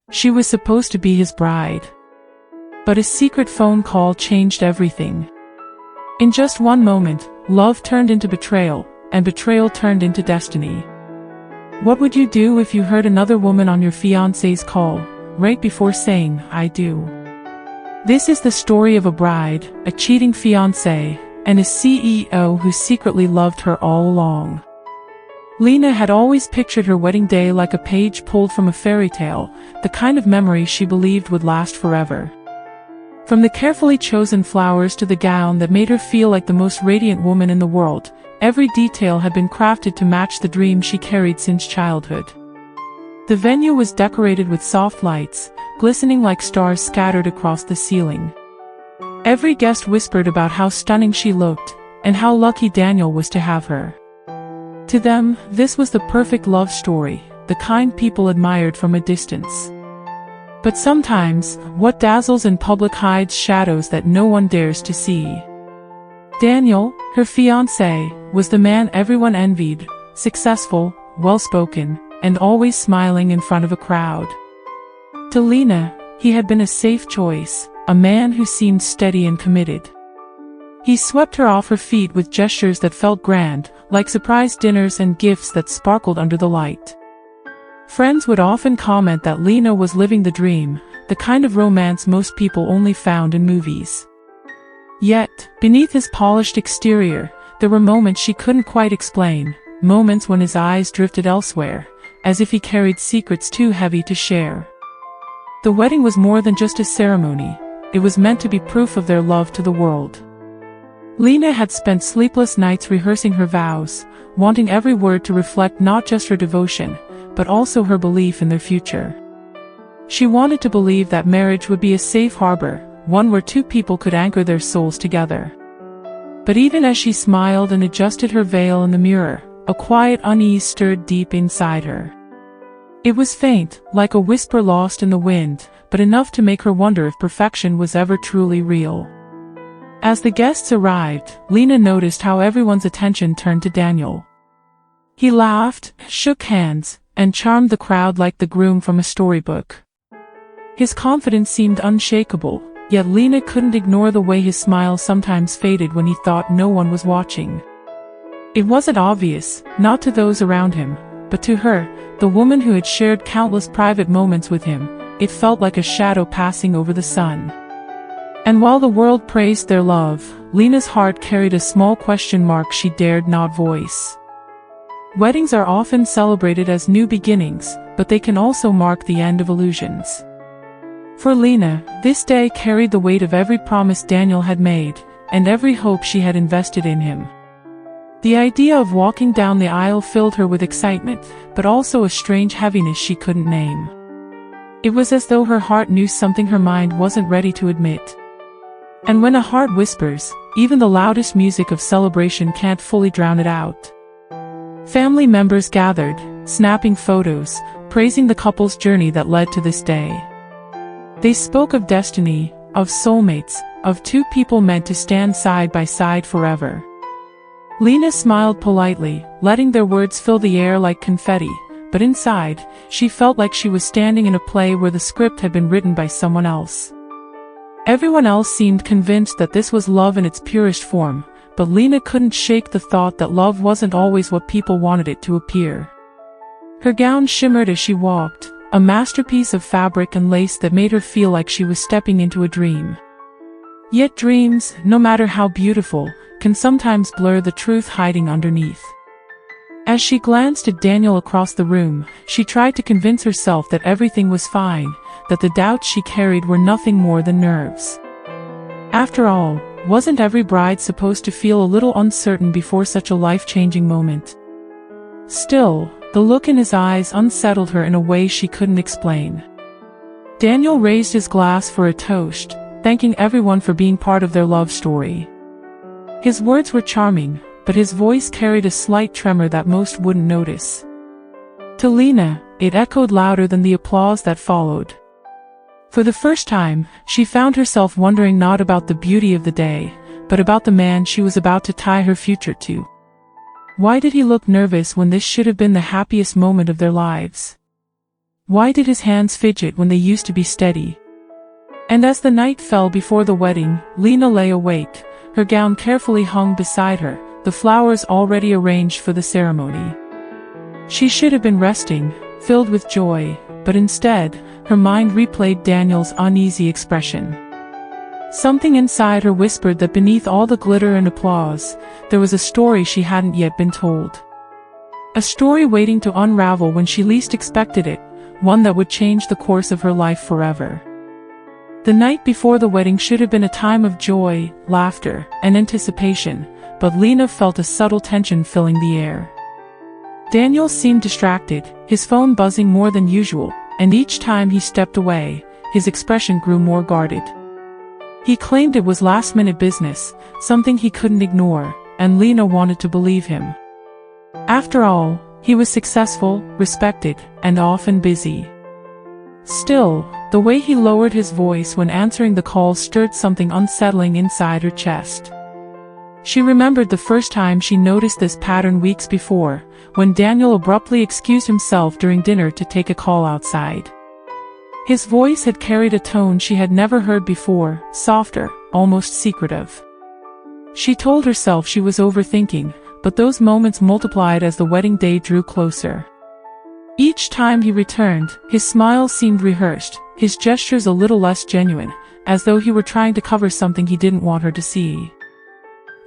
She was supposed to be his bride. But a secret phone call changed everything. In just one moment, love turned into betrayal, and betrayal turned into destiny. What would you do if you heard another woman on your fiancé's call, right before saying, "I do"? This is the story of a bride, a cheating fiancé, and a CEO who secretly loved her all along. Lina had always pictured her wedding day like a page pulled from a fairy tale, the kind of memory she believed would last forever. From the carefully chosen flowers to the gown that made her feel like the most radiant woman in the world, every detail had been crafted to match the dream she carried since childhood. The venue was decorated with soft lights, glistening like stars scattered across the ceiling. Every guest whispered about how stunning she looked, and how lucky Daniel was to have her. To them, this was the perfect love story, the kind people admired from a distance. But sometimes, what dazzles in public hides shadows that no one dares to see. Daniel, her fiancé, was the man everyone envied, successful, well-spoken, and always smiling in front of a crowd. To Lina, he had been a safe choice, a man who seemed steady and committed. He swept her off her feet with gestures that felt grand, like surprise dinners and gifts that sparkled under the light. Friends would often comment that Lina was living the dream, the kind of romance most people only found in movies. Yet, beneath his polished exterior, there were moments she couldn't quite explain, moments when his eyes drifted elsewhere, as if he carried secrets too heavy to share. The wedding was more than just a ceremony, it was meant to be proof of their love to the world. Lina had spent sleepless nights rehearsing her vows, wanting every word to reflect not just her devotion, but also her belief in their future. She wanted to believe that marriage would be a safe harbor, one where two people could anchor their souls together. But even as she smiled and adjusted her veil in the mirror, a quiet unease stirred deep inside her. It was faint, like a whisper lost in the wind, but enough to make her wonder if perfection was ever truly real. As the guests arrived, Lina noticed how everyone's attention turned to Daniel. He laughed, shook hands, and charmed the crowd like the groom from a storybook. His confidence seemed unshakable, yet Lina couldn't ignore the way his smile sometimes faded when he thought no one was watching. It wasn't obvious, not to those around him, but to her, the woman who had shared countless private moments with him, it felt like a shadow passing over the sun. And while the world praised their love, Lina's heart carried a small question mark she dared not voice. Weddings are often celebrated as new beginnings, but they can also mark the end of illusions. For Lina, this day carried the weight of every promise Daniel had made, and every hope she had invested in him. The idea of walking down the aisle filled her with excitement, but also a strange heaviness she couldn't name. It was as though her heart knew something her mind wasn't ready to admit. And when a heart whispers, even the loudest music of celebration can't fully drown it out. Family members gathered, snapping photos, praising the couple's journey that led to this day. They spoke of destiny, of soulmates, of two people meant to stand side by side forever. Lina smiled politely, letting their words fill the air like confetti, but inside, she felt like she was standing in a play where the script had been written by someone else. Everyone else seemed convinced that this was love in its purest form, but Lina couldn't shake the thought that love wasn't always what people wanted it to appear. Her gown shimmered as she walked, a masterpiece of fabric and lace that made her feel like she was stepping into a dream. Yet dreams, no matter how beautiful, can sometimes blur the truth hiding underneath. As she glanced at Daniel across the room, she tried to convince herself that everything was fine, that the doubts she carried were nothing more than nerves. After all, wasn't every bride supposed to feel a little uncertain before such a life-changing moment? Still, the look in his eyes unsettled her in a way she couldn't explain. Daniel raised his glass for a toast, thanking everyone for being part of their love story. His words were charming, but his voice carried a slight tremor that most wouldn't notice. To Lina, it echoed louder than the applause that followed. For the first time, she found herself wondering not about the beauty of the day, but about the man she was about to tie her future to. Why did he look nervous when this should have been the happiest moment of their lives? Why did his hands fidget when they used to be steady? And as the night fell before the wedding, Lina lay awake, her gown carefully hung beside her, the flowers already arranged for the ceremony. She should have been resting, filled with joy, but instead, her mind replayed Daniel's uneasy expression. Something inside her whispered that beneath all the glitter and applause, there was a story she hadn't yet been told. A story waiting to unravel when she least expected it, one that would change the course of her life forever. The night before the wedding should have been a time of joy, laughter, and anticipation, but Lina felt a subtle tension filling the air. Daniel seemed distracted, his phone buzzing more than usual, and each time he stepped away, his expression grew more guarded. He claimed it was last-minute business, something he couldn't ignore, and Lina wanted to believe him. After all, he was successful, respected, and often busy. Still, the way he lowered his voice when answering the call stirred something unsettling inside her chest. She remembered the first time she noticed this pattern weeks before, when Daniel abruptly excused himself during dinner to take a call outside. His voice had carried a tone she had never heard before, softer, almost secretive. She told herself she was overthinking, but those moments multiplied as the wedding day drew closer. Each time he returned, his smile seemed rehearsed, his gestures a little less genuine, as though he were trying to cover something he didn't want her to see.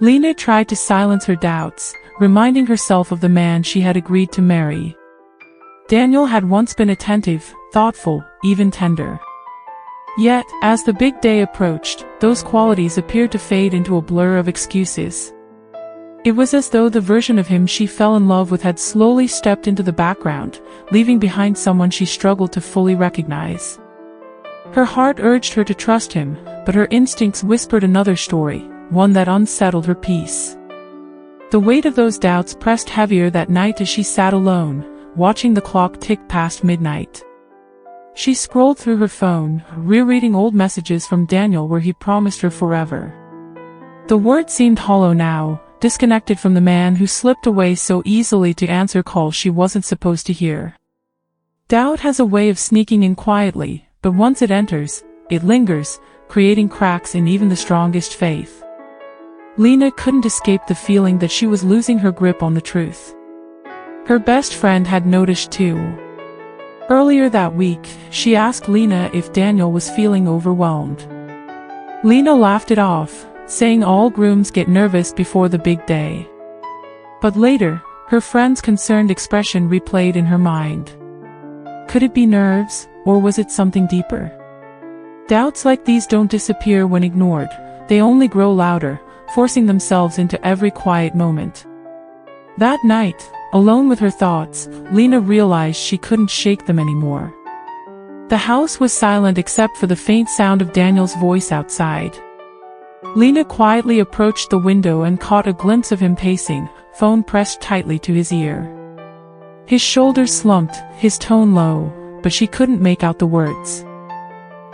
Lina tried to silence her doubts, reminding herself of the man she had agreed to marry. Daniel had once been attentive, thoughtful, even tender. Yet, as the big day approached, those qualities appeared to fade into a blur of excuses. It was as though the version of him she fell in love with had slowly stepped into the background, leaving behind someone she struggled to fully recognize. Her heart urged her to trust him, but her instincts whispered another story, one that unsettled her peace. The weight of those doubts pressed heavier that night as she sat alone, watching the clock tick past midnight. She scrolled through her phone, rereading old messages from Daniel where he promised her forever. The words seemed hollow now, disconnected from the man who slipped away so easily to answer calls she wasn't supposed to hear. Doubt has a way of sneaking in quietly, but once it enters, it lingers, creating cracks in even the strongest faith. Lina couldn't escape the feeling that she was losing her grip on the truth. Her best friend had noticed too. Earlier that week, she asked Lina if Daniel was feeling overwhelmed. Lina laughed it off, saying all grooms get nervous before the big day. But later, her friend's concerned expression replayed in her mind. Could it be nerves, or was it something deeper? Doubts like these don't disappear when ignored, they only grow louder, forcing themselves into every quiet moment. That night, alone with her thoughts, Lina realized she couldn't shake them anymore. The house was silent except for the faint sound of Daniel's voice outside. Lina quietly approached the window and caught a glimpse of him pacing, phone pressed tightly to his ear. His shoulders slumped, his tone low, but she couldn't make out the words.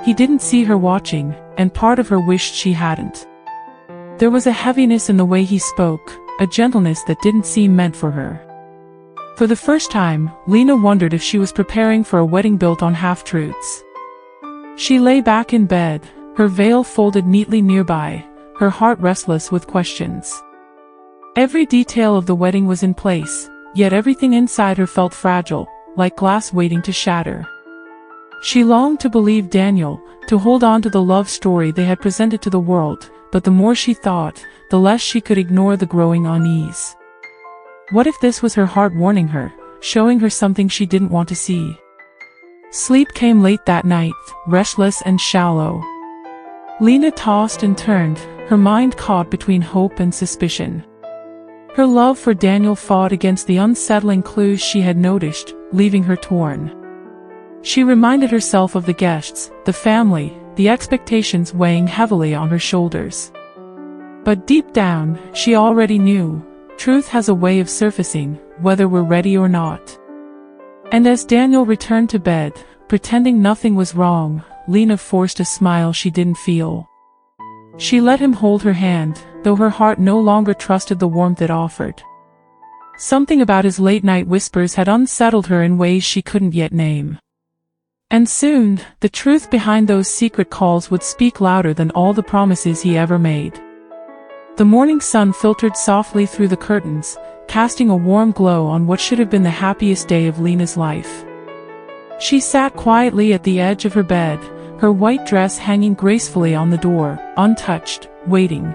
He didn't see her watching, and part of her wished she hadn't. There was a heaviness in the way he spoke, a gentleness that didn't seem meant for her. For the first time, Lina wondered if she was preparing for a wedding built on half-truths. She lay back in bed, her veil folded neatly nearby, her heart restless with questions. Every detail of the wedding was in place, yet everything inside her felt fragile, like glass waiting to shatter. She longed to believe Daniel, to hold on to the love story they had presented to the world, but the more she thought, the less she could ignore the growing unease. What if this was her heart warning her, showing her something she didn't want to see? Sleep came late that night, restless and shallow. Lina tossed and turned, her mind caught between hope and suspicion. Her love for Daniel fought against the unsettling clues she had noticed, leaving her torn. She reminded herself of the guests, the family, the expectations weighing heavily on her shoulders. But deep down, she already knew, truth has a way of surfacing, whether we're ready or not. And as Daniel returned to bed, pretending nothing was wrong, Lina forced a smile she didn't feel. She let him hold her hand, though her heart no longer trusted the warmth it offered. Something about his late-night whispers had unsettled her in ways she couldn't yet name. And soon, the truth behind those secret calls would speak louder than all the promises he ever made. The morning sun filtered softly through the curtains, casting a warm glow on what should have been the happiest day of Lina's life. She sat quietly at the edge of her bed, her white dress hanging gracefully on the door, untouched, waiting.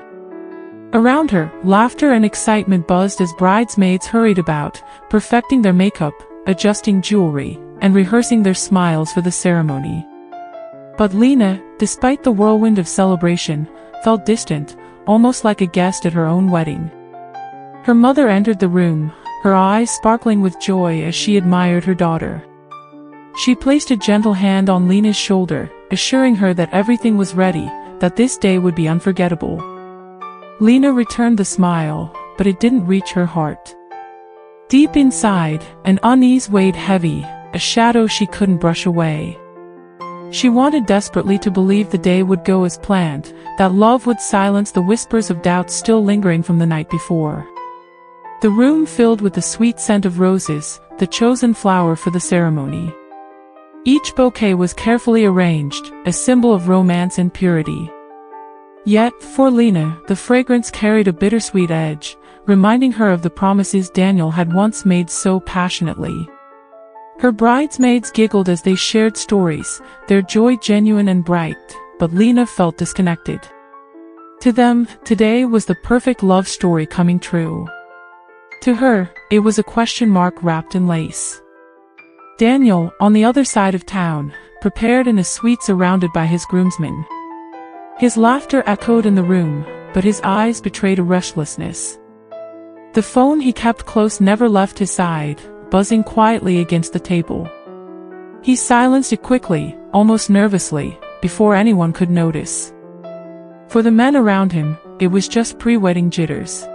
Around her, laughter and excitement buzzed as bridesmaids hurried about, perfecting their makeup, adjusting jewelry, and rehearsing their smiles for the ceremony. But Lina, despite the whirlwind of celebration, felt distant, almost like a guest at her own wedding. Her mother entered the room, her eyes sparkling with joy as she admired her daughter. She placed a gentle hand on Lina's shoulder, assuring her that everything was ready, that this day would be unforgettable. Lina returned the smile, but it didn't reach her heart. Deep inside, an unease weighed heavy, a shadow she couldn't brush away. She wanted desperately to believe the day would go as planned, that love would silence the whispers of doubt still lingering from the night before. The room filled with the sweet scent of roses, the chosen flower for the ceremony. Each bouquet was carefully arranged, a symbol of romance and purity. Yet, for Lina, the fragrance carried a bittersweet edge, reminding her of the promises Daniel had once made so passionately. Her bridesmaids giggled as they shared stories, their joy genuine and bright, but Lina felt disconnected. To them, today was the perfect love story coming true. To her, it was a question mark wrapped in lace. Daniel, on the other side of town, prepared in a suite surrounded by his groomsmen. His laughter echoed in the room, but his eyes betrayed a restlessness. The phone he kept close never left his side, buzzing quietly against the table. He silenced it quickly, almost nervously, before anyone could notice. For the men around him, it was just pre-wedding jitters.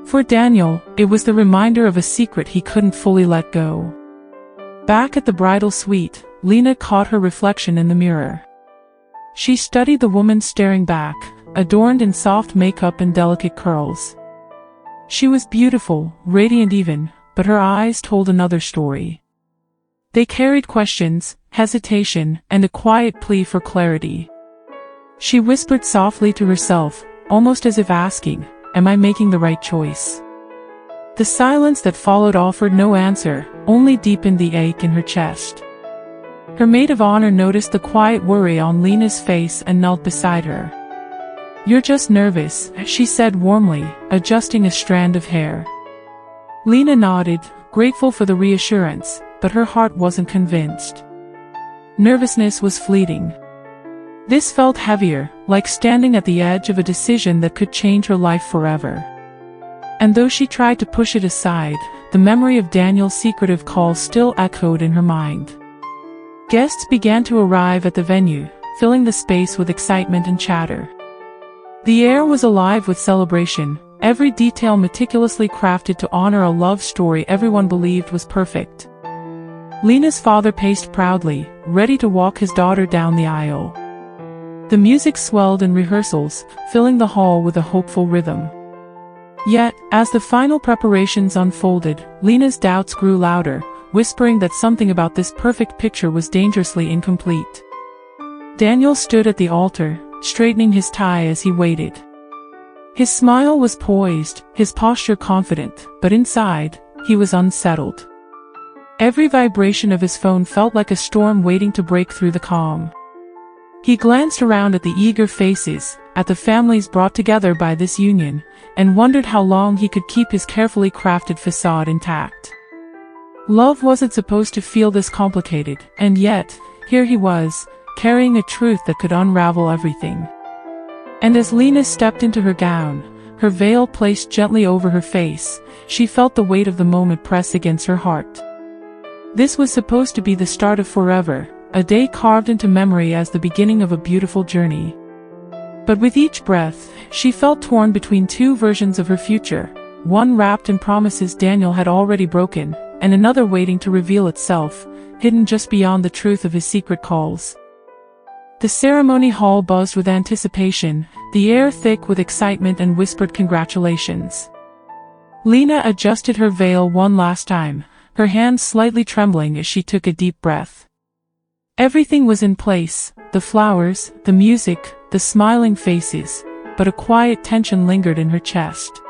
For Daniel, it was the reminder of a secret he couldn't fully let go. Back at the bridal suite, Lina caught her reflection in the mirror. She studied the woman staring back, adorned in soft makeup and delicate curls. She was beautiful, radiant even, but her eyes told another story. They carried questions, hesitation, and a quiet plea for clarity. She whispered softly to herself, almost as if asking, "Am I making the right choice?" The silence that followed offered no answer, only deepened the ache in her chest. Her maid of honor noticed the quiet worry on Lina's face and knelt beside her. "You're just nervous," she said warmly, adjusting a strand of hair. Lina nodded, grateful for the reassurance, but her heart wasn't convinced. Nervousness was fleeting. This felt heavier, like standing at the edge of a decision that could change her life forever. And though she tried to push it aside, the memory of Daniel's secretive call still echoed in her mind. Guests began to arrive at the venue, filling the space with excitement and chatter. The air was alive with celebration, every detail meticulously crafted to honor a love story everyone believed was perfect. Lina's father paced proudly, ready to walk his daughter down the aisle. The music swelled in rehearsals, filling the hall with a hopeful rhythm. Yet, as the final preparations unfolded, Lina's doubts grew louder, whispering that something about this perfect picture was dangerously incomplete. Daniel stood at the altar, straightening his tie as he waited. His smile was poised, his posture confident, but inside, he was unsettled. Every vibration of his phone felt like a storm waiting to break through the calm. He glanced around at the eager faces, at the families brought together by this union, and wondered how long he could keep his carefully crafted facade intact. Love wasn't supposed to feel this complicated, and yet, here he was, carrying a truth that could unravel everything. And as Lina stepped into her gown, her veil placed gently over her face, she felt the weight of the moment press against her heart. This was supposed to be the start of forever, a day carved into memory as the beginning of a beautiful journey. But with each breath, she felt torn between two versions of her future, one wrapped in promises Daniel had already broken, and another waiting to reveal itself, hidden just beyond the truth of his secret calls. The ceremony hall buzzed with anticipation, the air thick with excitement and whispered congratulations. Lina adjusted her veil one last time, her hands slightly trembling as she took a deep breath. Everything was in place, the flowers, the music, the smiling faces, but a quiet tension lingered in her chest.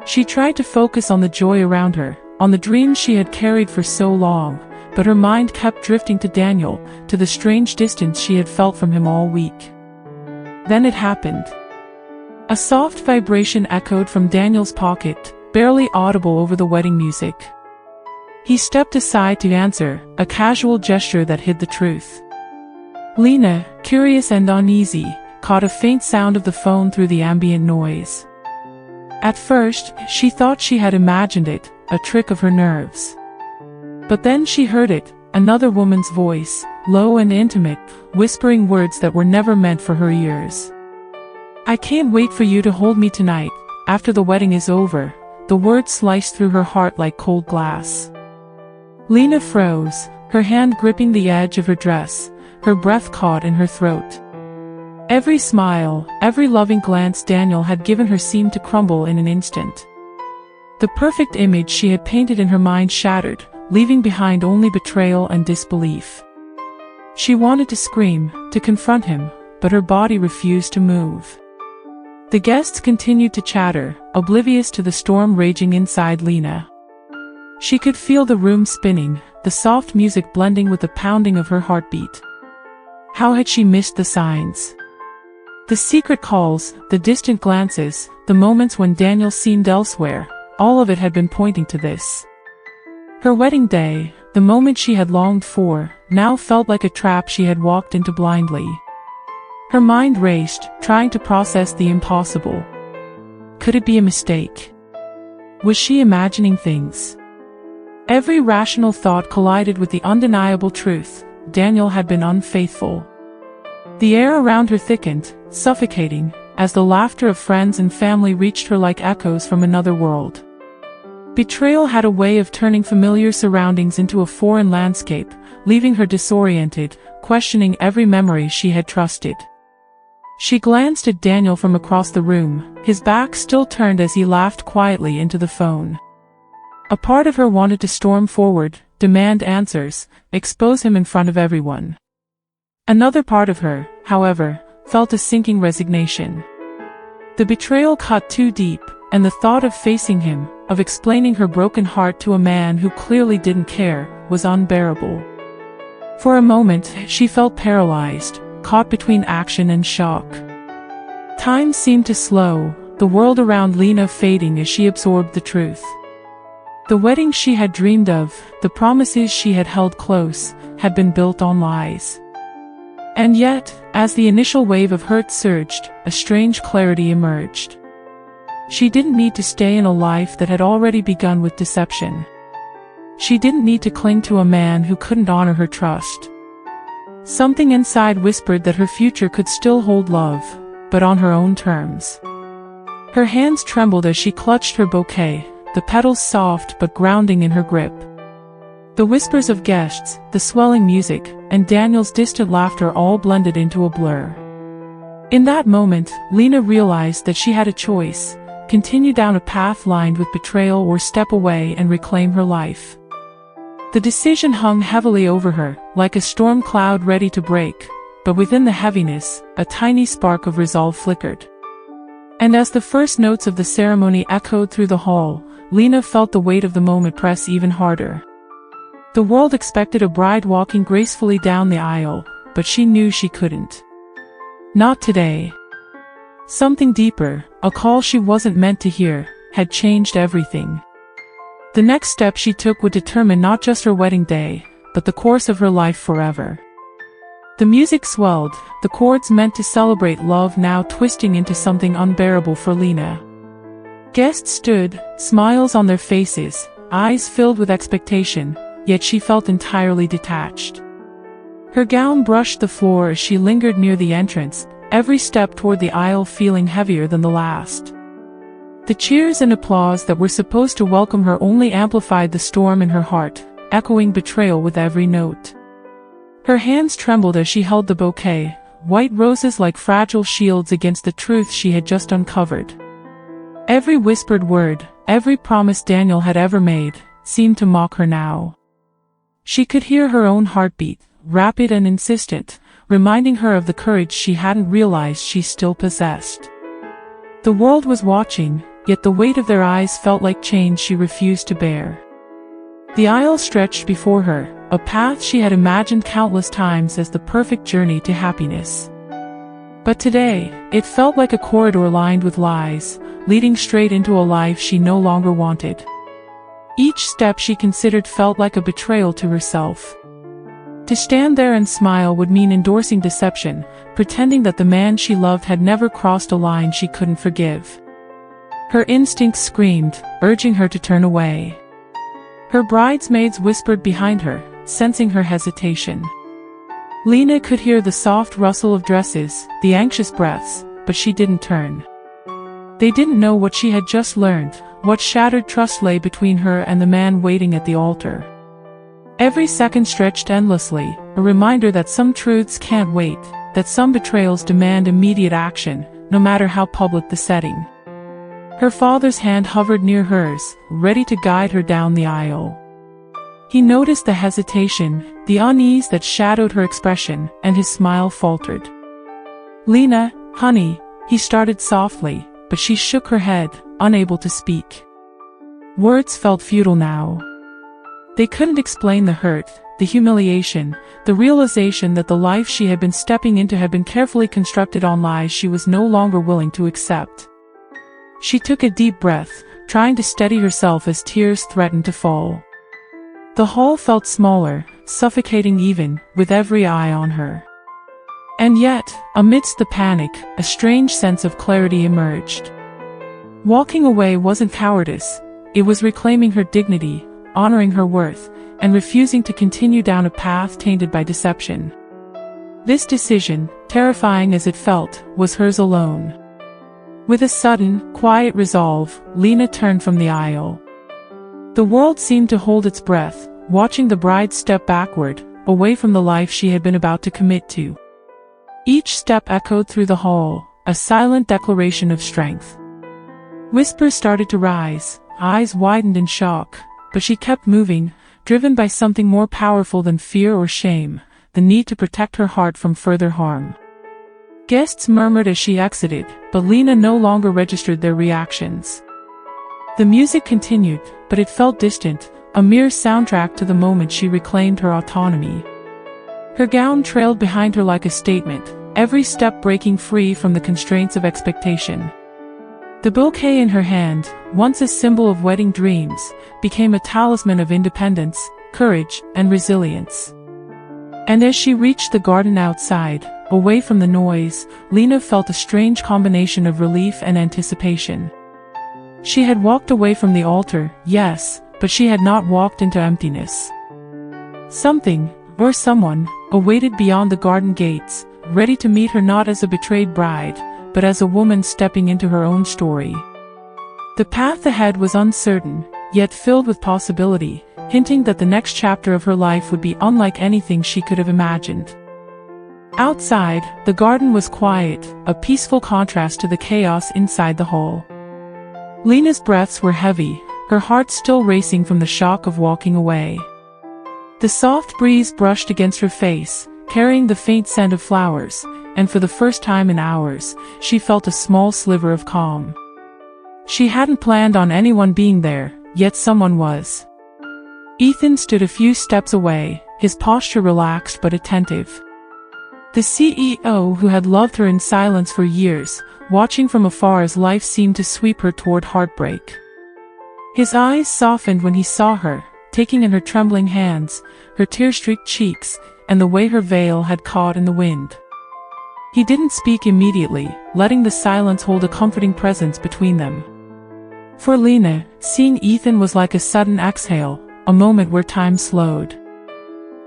She tried to focus on the joy around her, on the dreams she had carried for so long, but her mind kept drifting to Daniel, to the strange distance she had felt from him all week. Then it happened. A soft vibration echoed from Daniel's pocket, barely audible over the wedding music. He stepped aside to answer, a casual gesture that hid the truth. Lina, curious and uneasy, caught a faint sound of the phone through the ambient noise. At first, she thought she had imagined it, a trick of her nerves. But then she heard it, another woman's voice, low and intimate, whispering words that were never meant for her ears. "I can't wait for you to hold me tonight, after the wedding is over." The words sliced through her heart like cold glass. Lina froze, her hand gripping the edge of her dress, her breath caught in her throat. Every smile, every loving glance Daniel had given her seemed to crumble in an instant. The perfect image she had painted in her mind shattered, leaving behind only betrayal and disbelief. She wanted to scream, to confront him, but her body refused to move. The guests continued to chatter, oblivious to the storm raging inside Lina. She could feel the room spinning, the soft music blending with the pounding of her heartbeat. How had she missed the signs? The secret calls, the distant glances, the moments when Daniel seemed elsewhere, all of it had been pointing to this. Her wedding day, the moment she had longed for, now felt like a trap she had walked into blindly. Her mind raced, trying to process the impossible. Could it be a mistake? Was she imagining things? Every rational thought collided with the undeniable truth: Daniel had been unfaithful. The air around her thickened, suffocating, as the laughter of friends and family reached her like echoes from another world. Betrayal had a way of turning familiar surroundings into a foreign landscape, leaving her disoriented, questioning every memory she had trusted. She glanced at Daniel from across the room, his back still turned as he laughed quietly into the phone. A part of her wanted to storm forward, demand answers, expose him in front of everyone. Another part of her, however, felt a sinking resignation. The betrayal cut too deep, and the thought of facing him, of explaining her broken heart to a man who clearly didn't care, was unbearable. For a moment, she felt paralyzed, caught between action and shock. Time seemed to slow, the world around Lina fading as she absorbed the truth. The wedding she had dreamed of, the promises she had held close, had been built on lies. And yet, as the initial wave of hurt surged, a strange clarity emerged. She didn't need to stay in a life that had already begun with deception. She didn't need to cling to a man who couldn't honor her trust. Something inside whispered that her future could still hold love, but on her own terms. Her hands trembled as she clutched her bouquet, the petals soft but grounding in her grip. The whispers of guests, the swelling music, and Daniel's distant laughter all blended into a blur. In that moment, Lina realized that she had a choice: continue down a path lined with betrayal or step away and reclaim her life. The decision hung heavily over her, like a storm cloud ready to break, but within the heaviness, a tiny spark of resolve flickered. And as the first notes of the ceremony echoed through the hall, Lina felt the weight of the moment press even harder. The world expected a bride walking gracefully down the aisle, but she knew she couldn't. Not today. Something deeper, a call she wasn't meant to hear, had changed everything. The next step she took would determine not just her wedding day, but the course of her life forever. The music swelled, the chords meant to celebrate love now twisting into something unbearable for Lina. Guests stood, smiles on their faces, eyes filled with expectation, yet she felt entirely detached. Her gown brushed the floor as she lingered near the entrance, every step toward the aisle feeling heavier than the last. The cheers and applause that were supposed to welcome her only amplified the storm in her heart, echoing betrayal with every note. Her hands trembled as she held the bouquet, white roses like fragile shields against the truth she had just uncovered. Every whispered word, every promise Daniel had ever made, seemed to mock her now. She could hear her own heartbeat, rapid and insistent, reminding her of the courage she hadn't realized she still possessed. The world was watching, yet the weight of their eyes felt like chains she refused to bear. The aisle stretched before her, a path she had imagined countless times as the perfect journey to happiness. But today, it felt like a corridor lined with lies, leading straight into a life she no longer wanted. Each step she considered felt like a betrayal to herself. To stand there and smile would mean endorsing deception, pretending that the man she loved had never crossed a line she couldn't forgive. Her instincts screamed, urging her to turn away. Her bridesmaids whispered behind her, sensing her hesitation. Lina could hear the soft rustle of dresses, the anxious breaths, but she didn't turn. They didn't know what she had just learned, what shattered trust lay between her and the man waiting at the altar. Every second stretched endlessly, a reminder that some truths can't wait, that some betrayals demand immediate action, no matter how public the setting. Her father's hand hovered near hers, ready to guide her down the aisle. He noticed the hesitation, the unease that shadowed her expression, and his smile faltered. "Lina, honey," he started softly, but she shook her head, unable to speak. Words felt futile now. They couldn't explain the hurt, the humiliation, the realization that the life she had been stepping into had been carefully constructed on lies she was no longer willing to accept. She took a deep breath, trying to steady herself as tears threatened to fall. The hall felt smaller, suffocating even, with every eye on her. And yet, amidst the panic, a strange sense of clarity emerged. Walking away wasn't cowardice, it was reclaiming her dignity, honoring her worth, and refusing to continue down a path tainted by deception. This decision, terrifying as it felt, was hers alone. With a sudden, quiet resolve, Lina turned from the aisle. The world seemed to hold its breath, watching the bride step backward, away from the life she had been about to commit to. Each step echoed through the hall, a silent declaration of strength. Whispers started to rise, eyes widened in shock, but she kept moving, driven by something more powerful than fear or shame, the need to protect her heart from further harm. Guests murmured as she exited, but Lina no longer registered their reactions. The music continued, but it felt distant, a mere soundtrack to the moment she reclaimed her autonomy. Her gown trailed behind her like a statement, every step breaking free from the constraints of expectation. The bouquet in her hand, once a symbol of wedding dreams, became a talisman of independence, courage, and resilience. And as she reached the garden outside, away from the noise, Lina felt a strange combination of relief and anticipation. She had walked away from the altar, yes, but she had not walked into emptiness. Something, or someone, awaited beyond the garden gates, ready to meet her not as a betrayed bride, but as a woman stepping into her own story. The path ahead was uncertain, yet filled with possibility, hinting that the next chapter of her life would be unlike anything she could have imagined. Outside, the garden was quiet, a peaceful contrast to the chaos inside the hall. Lina's breaths were heavy, her heart still racing from the shock of walking away. The soft breeze brushed against her face, carrying the faint scent of flowers, and for the first time in hours, she felt a small sliver of calm. She hadn't planned on anyone being there, yet someone was. Ethan stood a few steps away, his posture relaxed but attentive. The CEO who had loved her in silence for years, watching from afar as life seemed to sweep her toward heartbreak. His eyes softened when he saw her, taking in her trembling hands, her tear-streaked cheeks, and the way her veil had caught in the wind. He didn't speak immediately, letting the silence hold a comforting presence between them. For Lina, seeing Ethan was like a sudden exhale, a moment where time slowed.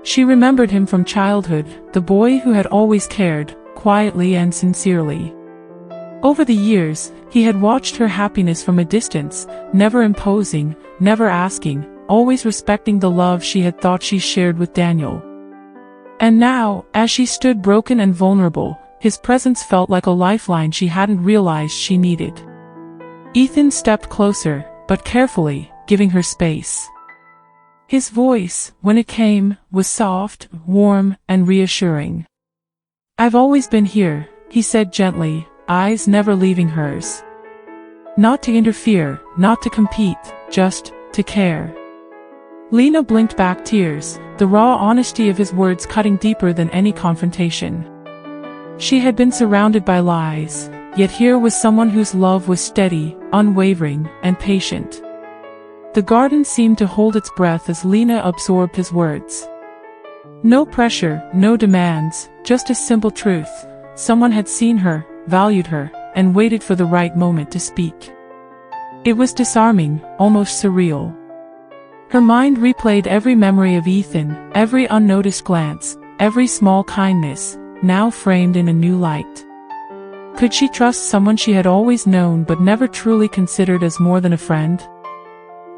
She remembered him from childhood, the boy who had always cared, quietly and sincerely. Over the years, he had watched her happiness from a distance, never imposing, never asking, always respecting the love she had thought she shared with Daniel. And now, as she stood broken and vulnerable, his presence felt like a lifeline she hadn't realized she needed. Ethan stepped closer, but carefully, giving her space. His voice, when it came, was soft, warm, and reassuring. "I've always been here," he said gently, eyes never leaving hers. Not to interfere, not to compete, just to care. Lina blinked back tears, the raw honesty of his words cutting deeper than any confrontation. She had been surrounded by lies, yet here was someone whose love was steady, unwavering, and patient. The garden seemed to hold its breath as Lina absorbed his words. No pressure, no demands, just a simple truth. Someone had seen her, valued her, and waited for the right moment to speak. It was disarming, almost surreal. Her mind replayed every memory of Ethan, every unnoticed glance, every small kindness, now framed in a new light. Could she trust someone she had always known but never truly considered as more than a friend?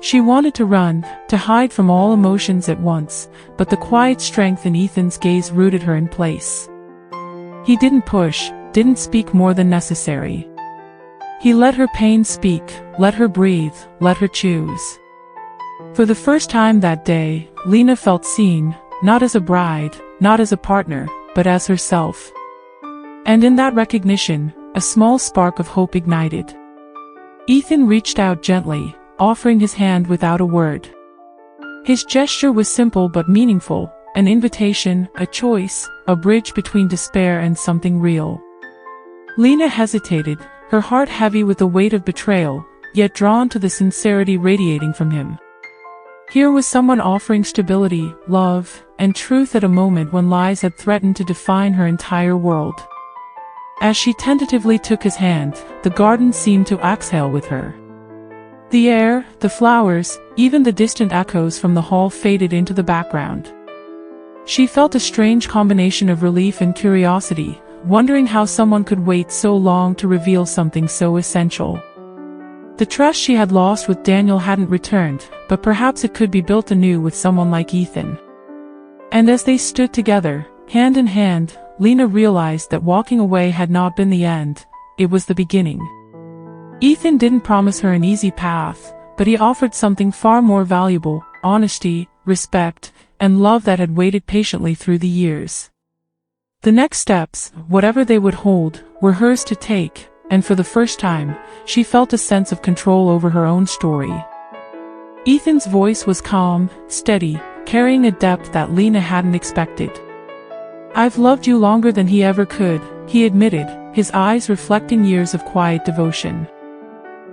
She wanted to run, to hide from all emotions at once, but the quiet strength in Ethan's gaze rooted her in place. He didn't push, didn't speak more than necessary. He let her pain speak, let her breathe, let her choose. For the first time that day, Lina felt seen, not as a bride, not as a partner, but as herself. And in that recognition, a small spark of hope ignited. Ethan reached out gently, offering his hand without a word. His gesture was simple but meaningful, an invitation, a choice, a bridge between despair and something real. Lina hesitated, her heart heavy with the weight of betrayal, yet drawn to the sincerity radiating from him. Here was someone offering stability, love, and truth at a moment when lies had threatened to define her entire world. As she tentatively took his hand, the garden seemed to exhale with her. The air, the flowers, even the distant echoes from the hall faded into the background. She felt a strange combination of relief and curiosity, wondering how someone could wait so long to reveal something so essential. The trust she had lost with Daniel hadn't returned, but perhaps it could be built anew with someone like Ethan. And as they stood together, hand in hand, Lina realized that walking away had not been the end, it was the beginning. Ethan didn't promise her an easy path, but he offered something far more valuable: honesty, respect, and love that had waited patiently through the years. The next steps, whatever they would hold, were hers to take, and for the first time, she felt a sense of control over her own story. Ethan's voice was calm, steady, carrying a depth that Lina hadn't expected. "I've loved you longer than he ever could," he admitted, his eyes reflecting years of quiet devotion.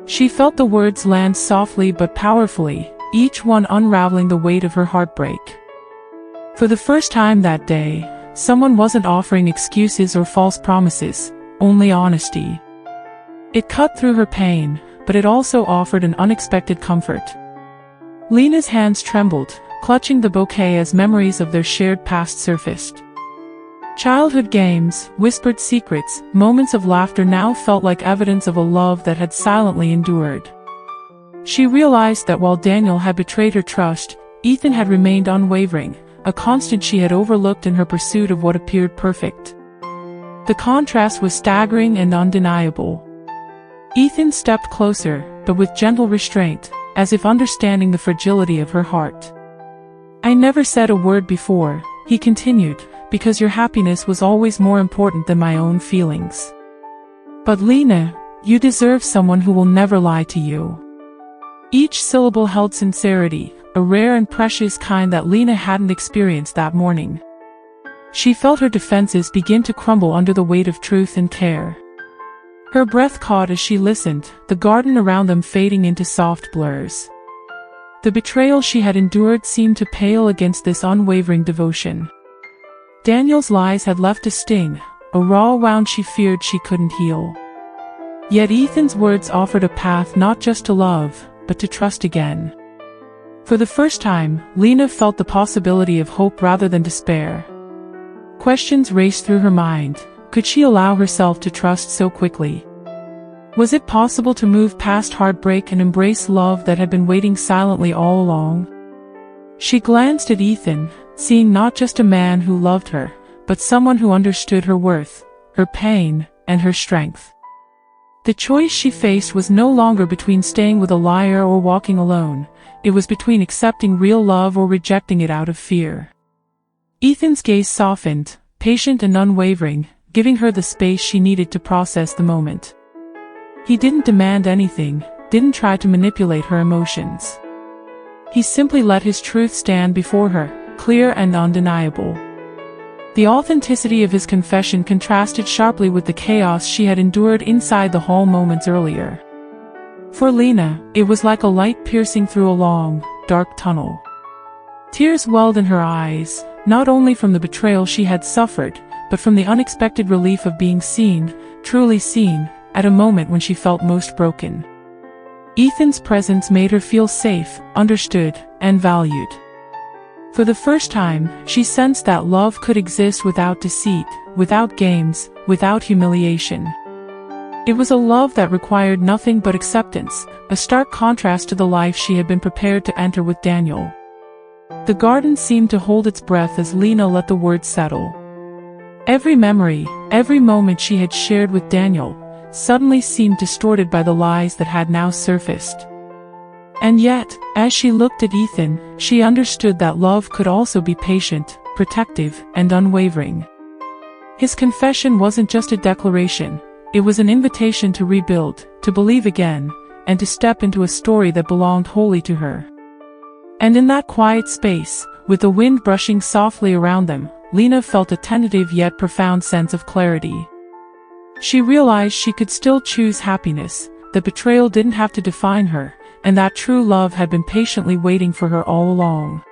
She felt the words land softly but powerfully, each one unraveling the weight of her heartbreak. For the first time that day, someone wasn't offering excuses or false promises, only honesty. It cut through her pain, but it also offered an unexpected comfort. Lina's hands trembled, clutching the bouquet as memories of their shared past surfaced. Childhood games, whispered secrets, moments of laughter now felt like evidence of a love that had silently endured. She realized that while Daniel had betrayed her trust, Ethan had remained unwavering, a constant she had overlooked in her pursuit of what appeared perfect. The contrast was staggering and undeniable. Ethan stepped closer, but with gentle restraint, as if understanding the fragility of her heart. "I never said a word before," he continued, "because your happiness was always more important than my own feelings. But Lina, you deserve someone who will never lie to you." Each syllable held sincerity, a rare and precious kind that Lina hadn't experienced that morning. She felt her defenses begin to crumble under the weight of truth and care. Her breath caught as she listened, the garden around them fading into soft blurs. The betrayal she had endured seemed to pale against this unwavering devotion. Daniel's lies had left a sting, a raw wound she feared she couldn't heal. Yet Ethan's words offered a path not just to love, but to trust again. For the first time, Lina felt the possibility of hope rather than despair. Questions raced through her mind. Could she allow herself to trust so quickly? Was it possible to move past heartbreak and embrace love that had been waiting silently all along? She glanced at Ethan, seeing not just a man who loved her, but someone who understood her worth, her pain, and her strength. The choice she faced was no longer between staying with a liar or walking alone. It was between accepting real love or rejecting it out of fear. Ethan's gaze softened, patient and unwavering, giving her the space she needed to process the moment. He didn't demand anything, didn't try to manipulate her emotions. He simply let his truth stand before her, clear and undeniable. The authenticity of his confession contrasted sharply with the chaos she had endured inside the hall moments earlier. For Lina, it was like a light piercing through a long, dark tunnel. Tears welled in her eyes, not only from the betrayal she had suffered, but from the unexpected relief of being seen, truly seen, at a moment when she felt most broken. Ethan's presence made her feel safe, understood, and valued. For the first time, she sensed that love could exist without deceit, without games, without humiliation. It was a love that required nothing but acceptance, a stark contrast to the life she had been prepared to enter with Daniel. The garden seemed to hold its breath as Lina let the words settle. Every memory, every moment she had shared with Daniel, suddenly seemed distorted by the lies that had now surfaced. And yet, as she looked at Ethan, she understood that love could also be patient, protective, and unwavering. His confession wasn't just a declaration, it was an invitation to rebuild, to believe again, and to step into a story that belonged wholly to her. And in that quiet space, with the wind brushing softly around them, Lina felt a tentative yet profound sense of clarity. She realized she could still choose happiness, that betrayal didn't have to define her, and that true love had been patiently waiting for her all along.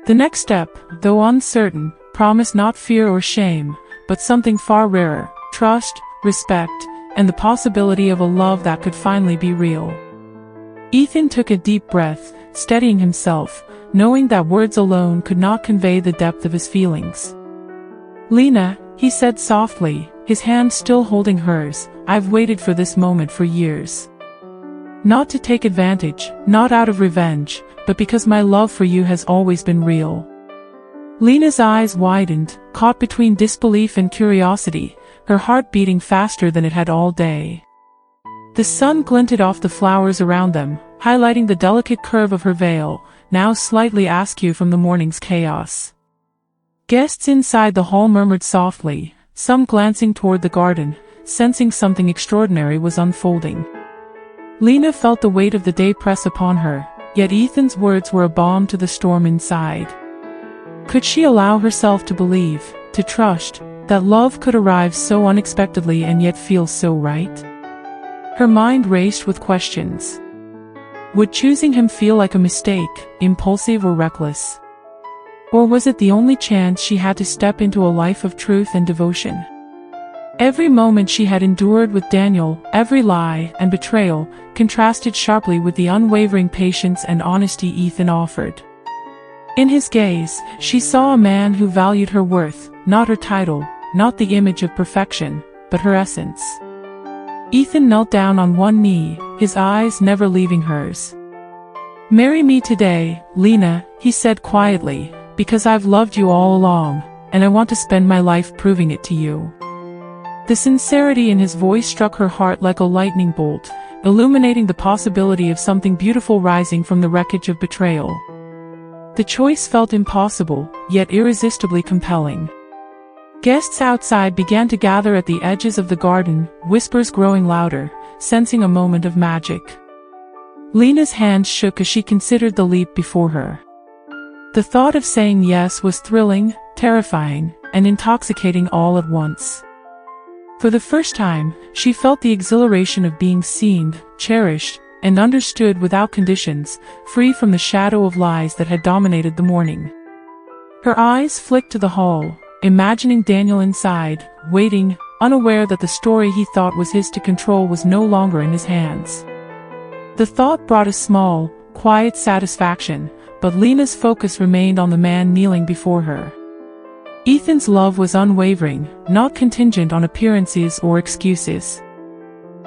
The next step, though uncertain, promised not fear or shame, but something far rarer, trust, respect, and the possibility of a love that could finally be real. Ethan took a deep breath, steadying himself, knowing that words alone could not convey the depth of his feelings. "Lina," he said softly, his hand still holding hers, "I've waited for this moment for years. Not to take advantage, not out of revenge, but because my love for you has always been real." Lina's eyes widened, caught between disbelief and curiosity, her heart beating faster than it had all day. The sun glinted off the flowers around them, highlighting the delicate curve of her veil, now slightly askew from the morning's chaos. Guests inside the hall murmured softly, some glancing toward the garden, sensing something extraordinary was unfolding. Lina felt the weight of the day press upon her, yet Ethan's words were a balm to the storm inside. Could she allow herself to believe, to trust, that love could arrive so unexpectedly and yet feel so right? Her mind raced with questions. Would choosing him feel like a mistake, impulsive or reckless? Or was it the only chance she had to step into a life of truth and devotion? Every moment she had endured with Daniel, every lie and betrayal, contrasted sharply with the unwavering patience and honesty Ethan offered. In his gaze, she saw a man who valued her worth, not her title, not the image of perfection, but her essence. Ethan knelt down on one knee, his eyes never leaving hers. "Marry me today, Lina," he said quietly, "because I've loved you all along, and I want to spend my life proving it to you." The sincerity in his voice struck her heart like a lightning bolt, illuminating the possibility of something beautiful rising from the wreckage of betrayal. The choice felt impossible, yet irresistibly compelling. Guests outside began to gather at the edges of the garden, whispers growing louder, sensing a moment of magic. Lina's hands shook as she considered the leap before her. The thought of saying yes was thrilling, terrifying, and intoxicating all at once. For the first time, she felt the exhilaration of being seen, cherished, and understood without conditions, free from the shadow of lies that had dominated the morning. Her eyes flicked to the hall, imagining Daniel inside, waiting, unaware that the story he thought was his to control was no longer in his hands. The thought brought a small, quiet satisfaction, but Lina's focus remained on the man kneeling before her. Ethan's love was unwavering, not contingent on appearances or excuses.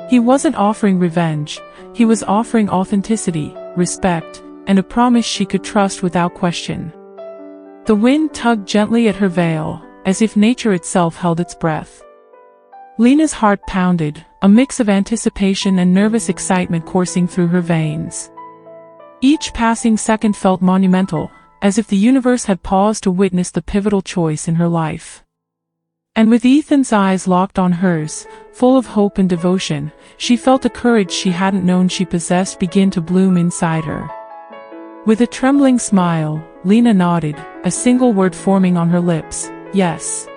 He wasn't offering revenge, he was offering authenticity, respect, and a promise she could trust without question. The wind tugged gently at her veil, as if nature itself held its breath. Lina's heart pounded, a mix of anticipation and nervous excitement coursing through her veins. Each passing second felt monumental, as if the universe had paused to witness the pivotal choice in her life. And with Ethan's eyes locked on hers, full of hope and devotion, she felt a courage she hadn't known she possessed begin to bloom inside her. With a trembling smile, Lina nodded, a single word forming on her lips, yes.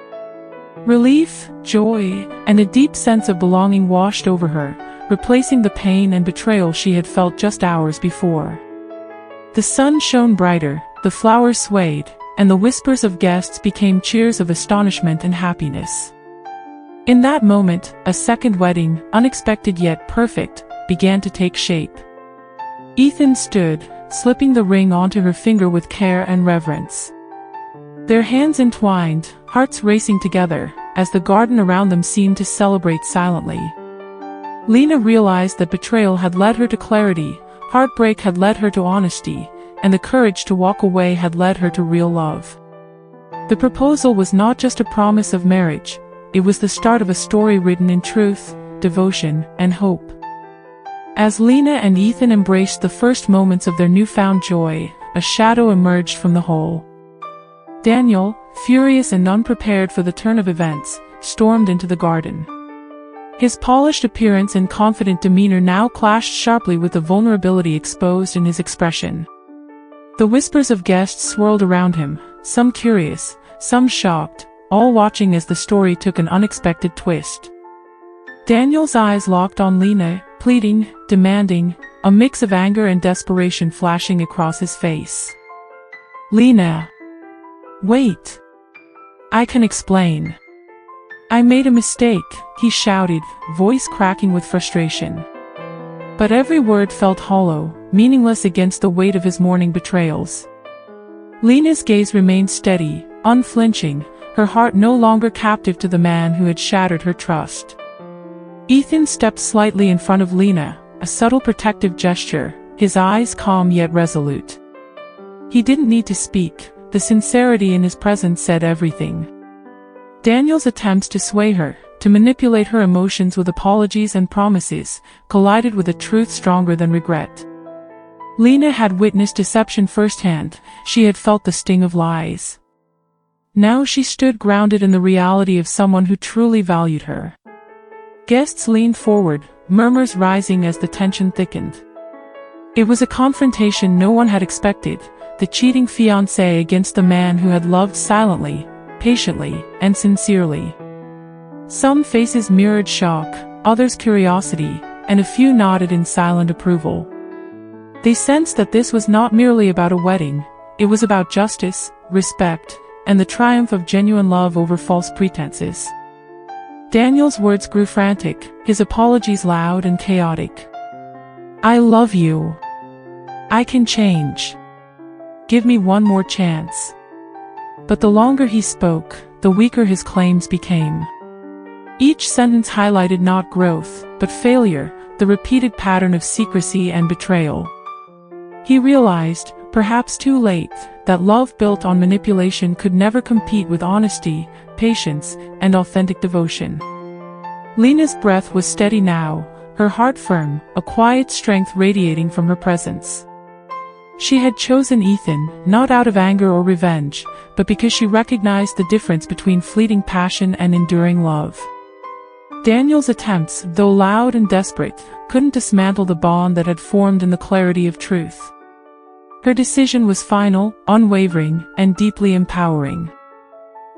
Relief, joy, and a deep sense of belonging washed over her, replacing the pain and betrayal she had felt just hours before. The sun shone brighter, the flowers swayed, and the whispers of guests became cheers of astonishment and happiness. In that moment, a second wedding, unexpected yet perfect, began to take shape. Ethan stood, slipping the ring onto her finger with care and reverence. Their hands entwined, hearts racing together, as the garden around them seemed to celebrate silently. Lina realized that betrayal had led her to clarity, heartbreak had led her to honesty, and the courage to walk away had led her to real love. The proposal was not just a promise of marriage, it was the start of a story written in truth, devotion, and hope. As Lina and Ethan embraced the first moments of their newfound joy, a shadow emerged from the hole. Daniel, furious and unprepared for the turn of events, stormed into the garden. His polished appearance and confident demeanor now clashed sharply with the vulnerability exposed in his expression. The whispers of guests swirled around him, some curious, some shocked, all watching as the story took an unexpected twist. Daniel's eyes locked on Lina, pleading, demanding, a mix of anger and desperation flashing across his face. Lina! Wait! I can explain. I made a mistake, he shouted, voice cracking with frustration. But every word felt hollow, meaningless against the weight of his morning betrayals. Lina's gaze remained steady, unflinching, her heart no longer captive to the man who had shattered her trust. Ethan stepped slightly in front of Lina, a subtle protective gesture, his eyes calm yet resolute. He didn't need to speak, the sincerity in his presence said everything. Daniel's attempts to sway her, to manipulate her emotions with apologies and promises, collided with a truth stronger than regret. Lina had witnessed deception firsthand, she had felt the sting of lies. Now she stood grounded in the reality of someone who truly valued her. Guests leaned forward, murmurs rising as the tension thickened. It was a confrontation no one had expected, the cheating fiancé against the man who had loved silently, patiently, and sincerely. Some faces mirrored shock, others curiosity, and a few nodded in silent approval. They sensed that this was not merely about a wedding, it was about justice, respect, and the triumph of genuine love over false pretenses. Daniel's words grew frantic, his apologies loud and chaotic. I love you. I can change. Give me one more chance. But the longer he spoke, the weaker his claims became. Each sentence highlighted not growth, but failure, the repeated pattern of secrecy and betrayal. He realized, perhaps too late, that love built on manipulation could never compete with honesty, patience, and authentic devotion. Lina's breath was steady now, her heart firm, a quiet strength radiating from her presence. She had chosen Ethan, not out of anger or revenge, but because she recognized the difference between fleeting passion and enduring love. Daniel's attempts, though loud and desperate, couldn't dismantle the bond that had formed in the clarity of truth. Her decision was final, unwavering, and deeply empowering.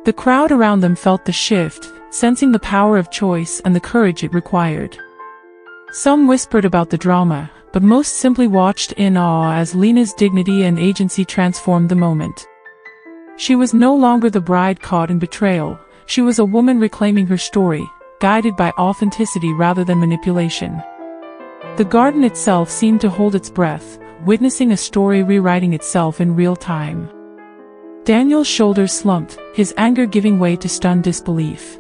The crowd around them felt the shift, sensing the power of choice and the courage it required. Some whispered about the drama, but most simply watched in awe as Lina's dignity and agency transformed the moment. She was no longer the bride caught in betrayal, she was a woman reclaiming her story, guided by authenticity rather than manipulation. The garden itself seemed to hold its breath, witnessing a story rewriting itself in real time. Daniel's shoulders slumped, his anger giving way to stunned disbelief.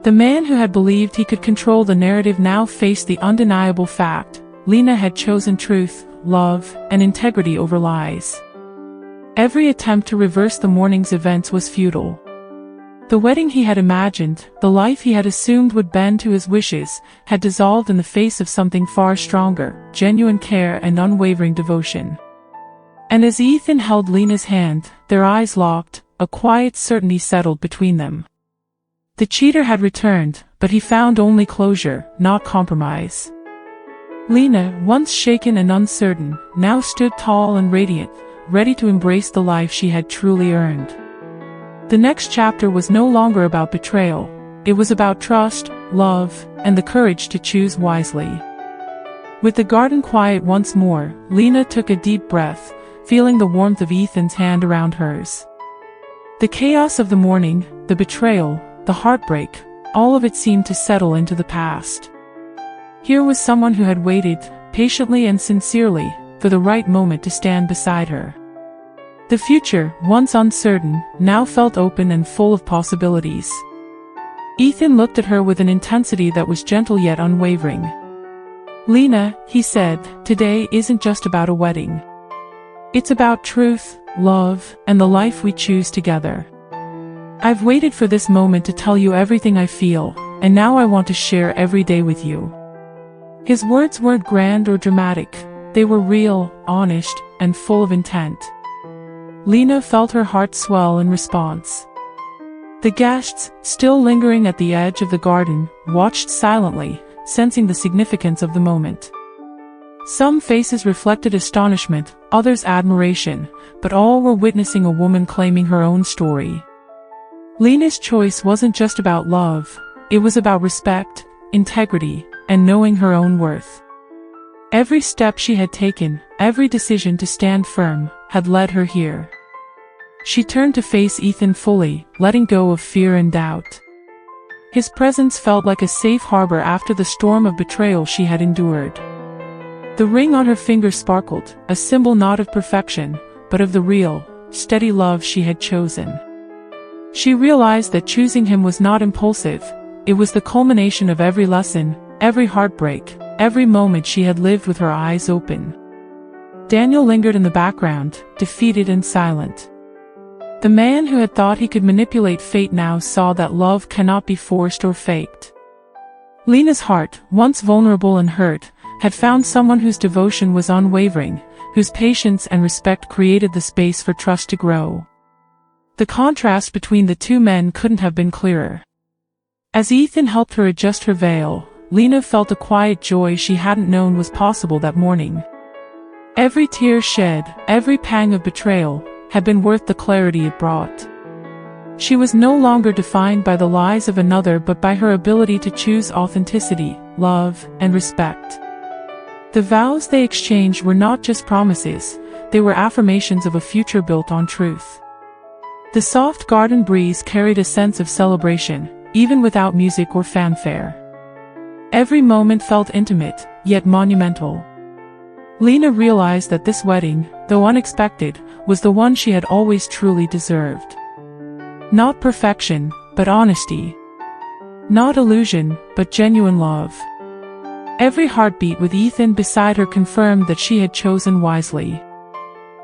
The man who had believed he could control the narrative now faced the undeniable fact: Lina had chosen truth, love, and integrity over lies. Every attempt to reverse the morning's events was futile. The wedding he had imagined, the life he had assumed would bend to his wishes, had dissolved in the face of something far stronger, genuine care and unwavering devotion. And as Ethan held Lina's hand, their eyes locked, a quiet certainty settled between them. The cheater had returned, but he found only closure, not compromise. Lina, once shaken and uncertain, now stood tall and radiant, ready to embrace the life she had truly earned. The next chapter was no longer about betrayal. It was about trust, love, and the courage to choose wisely. With the garden quiet once more, Lina took a deep breath, feeling the warmth of Ethan's hand around hers. The chaos of the morning, the betrayal, the heartbreak, all of it seemed to settle into the past. Here was someone who had waited, patiently and sincerely, for the right moment to stand beside her. The future, once uncertain, now felt open and full of possibilities. Ethan looked at her with an intensity that was gentle yet unwavering. "Lina," he said, "today isn't just about a wedding. It's about truth, love, and the life we choose together. I've waited for this moment to tell you everything I feel, and now I want to share every day with you." His words weren't grand or dramatic. They were real, honest, and full of intent. Lina felt her heart swell in response. The guests, still lingering at the edge of the garden, watched silently, sensing the significance of the moment. Some faces reflected astonishment, others admiration, but all were witnessing a woman claiming her own story. Lina's choice wasn't just about love, it was about respect, integrity, and knowing her own worth. Every step she had taken, every decision to stand firm, had led her here. She turned to face Ethan fully, letting go of fear and doubt. His presence felt like a safe harbor after the storm of betrayal she had endured. The ring on her finger sparkled, a symbol not of perfection, but of the real, steady love she had chosen. She realized that choosing him was not impulsive, it was the culmination of every lesson, every heartbreak, every moment she had lived with her eyes open. Daniel lingered in the background, defeated and silent. The man who had thought he could manipulate fate now saw that love cannot be forced or faked. Lina's heart, once vulnerable and hurt, had found someone whose devotion was unwavering, whose patience and respect created the space for trust to grow. The contrast between the two men couldn't have been clearer. As Ethan helped her adjust her veil, Lina felt a quiet joy she hadn't known was possible that morning. Every tear shed, every pang of betrayal, had been worth the clarity it brought. She was no longer defined by the lies of another but by her ability to choose authenticity, love, and respect. The vows they exchanged were not just promises, they were affirmations of a future built on truth. The soft garden breeze carried a sense of celebration, even without music or fanfare. Every moment felt intimate, yet monumental. Lina realized that this wedding, though unexpected, was the one she had always truly deserved. Not perfection, but honesty. Not illusion, but genuine love. Every heartbeat with Ethan beside her confirmed that she had chosen wisely.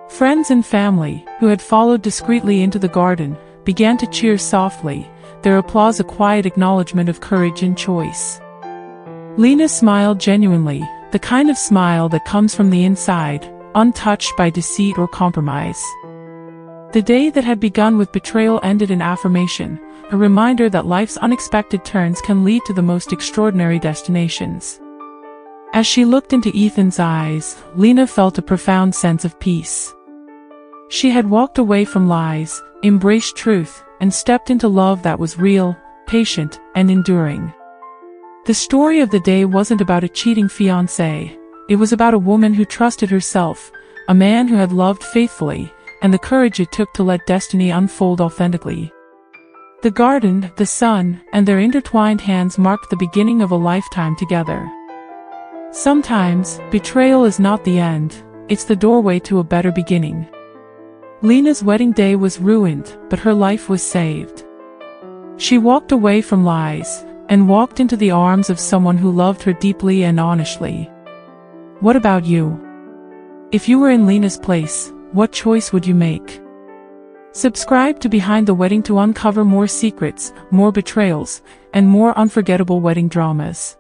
Friends and family, who had followed discreetly into the garden, began to cheer softly, their applause a quiet acknowledgement of courage and choice. Lina smiled genuinely, the kind of smile that comes from the inside, untouched by deceit or compromise. The day that had begun with betrayal ended in affirmation, a reminder that life's unexpected turns can lead to the most extraordinary destinations. As she looked into Ethan's eyes, Lina felt a profound sense of peace. She had walked away from lies, embraced truth, and stepped into love that was real, patient, and enduring. The story of the day wasn't about a cheating fiancé, it was about a woman who trusted herself, a man who had loved faithfully, and the courage it took to let destiny unfold authentically. The garden, the sun, and their intertwined hands marked the beginning of a lifetime together. Sometimes, betrayal is not the end, it's the doorway to a better beginning. Lina's wedding day was ruined, but her life was saved. She walked away from lies, and walked into the arms of someone who loved her deeply and honestly. What about you? If you were in Lina's place, what choice would you make? Subscribe to Behind the Wedding to uncover more secrets, more betrayals, and more unforgettable wedding dramas.